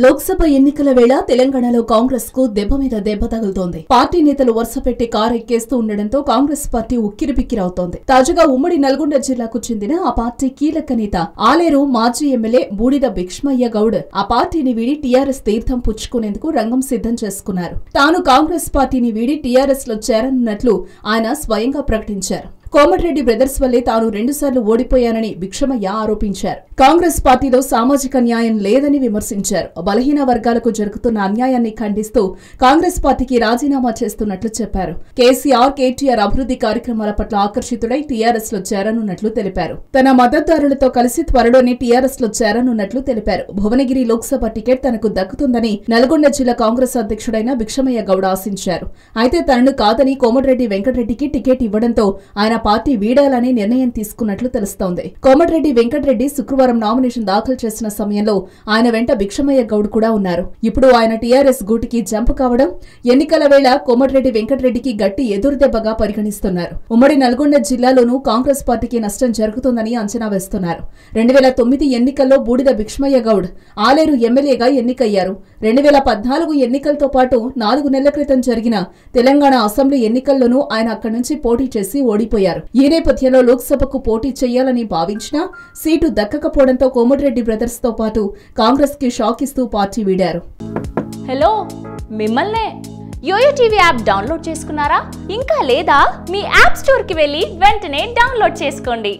లోక్సభ ఎన్నికల వేళ తెలంగాణలో కాంగ్రెస్ కు దెబ్బ మీద దెబ్బ తగులుతోంది. పార్టీ నేతలు వరుసపెట్టి కారెక్కేస్తూ ఉండడంతో కాంగ్రెస్ పార్టీ ఉక్కిరిబిక్కిరవుతోంది. తాజాగా ఉమ్మడి నల్గొండ జిల్లాకు చెందిన ఆ పార్టీ కీలక నేత ఆలేరు మాజీ ఎమ్మెల్యే బూడిద భిక్ష్మయ్య గౌడ్ ఆ పార్టీని వీడి టీఆర్ఎస్ తీర్థం పుచ్చుకునేందుకు రంగం సిద్ధం చేసుకున్నారు. తాను కాంగ్రెస్ పార్టీని వీడి టీఆర్ఎస్ లో చేరనున్నట్లు ఆయన స్వయంగా ప్రకటించారు. కోమటిరెడ్డి బ్రదర్స్ వల్లే తాను 2 సార్లు ఓడిపోయానని భిక్షమయ్య ఆరోపించారు. కాంగ్రెస్ పార్టీలో సామాజిక న్యాయం లేదని విమర్శించారు. బలహీన వర్గాలకు జరుగుతున్న అన్యాయాన్ని ఖండిస్తూ కాంగ్రెస్ పార్టీకి రాజీనామా చేస్తున్నట్లు చెప్పారు. కేసీఆర్, కేటీఆర్ అభివృద్ధి కార్యక్రమాల పట్ల ఆకర్షితుడై టీఆర్ఎస్ లో చేరనున్నట్లు తెలిపారు. తన మద్దతుదారులతో కలిసి త్వరలోనే టీఆర్ఎస్ లో చేరనున్నట్లు తెలిపారు. భువనగిరి లోక్సభ టికెట్ తనకు దక్కుతుందని నల్గొండ జిల్లా కాంగ్రెస్ అధ్యక్షుడైన భిక్షమయ్య గౌడ్ ఆశించారు. అయితే తనను కాదని కోమటిరెడ్డి వెంకటరెడ్డికి టికెట్ ఇవ్వడంతో ఆయన పార్టీ వీడాలని నిర్ణయం తీసుకున్నట్లు తెలుస్తోంది. కోమటిరెడ్డి వెంకటరెడ్డి శుక్రవారం నామినేషన్ దాఖలు చేసిన సమయంలో ఆయన వెంట భిక్షమయ్య గౌడ్ కూడా ఉన్నారు. ఇప్పుడు ఆయన టీఆర్ఎస్ గూటికి జంప్ కావడం ఎన్నికల వేళ కోమటిరెడ్డి వెంకటరెడ్డికి గట్టి ఎదురుదెబ్బగా పరిగణిస్తున్నారు. ఉమ్మడి నల్గొండ జిల్లాలోనూ కాంగ్రెస్ పార్టీకి నష్టం జరుగుతుందని అంచనా వేస్తున్నారు. 2009 ఎన్నికల్లో బూడిద భిక్షమయ్య గౌడ్ ఆలేరు ఎమ్మెల్యేగా ఎన్నికయ్యారు. 2014 ఎన్నికలతో పాటు 4 నెలల క్రితం జరిగిన తెలంగాణ అసెంబ్లీ ఎన్నికల్లోనూ ఆయన అక్కడి నుంచి పోటీ చేసి ఓడిపోయారు. ఈ నేపథ్యంలో లోక్సభకు పోటీ చేయాలని భావించినా సీటు దక్కకపోవడంతో కోమటిరెడ్డి బ్రదర్స్ తో పాటు కాంగ్రెస్ కి షాక్ ఇస్తూ పార్టీ వీడారు. హలో, మిమ్మల్నే యోయో టీవీ యాప్ డౌన్లోడ్ చేసుకున్నారా? ఇంకా లేదా? మీ యాప్ స్టోర్ కి వెళ్ళి వెంటనే డౌన్లోడ్ చేసుకోండి.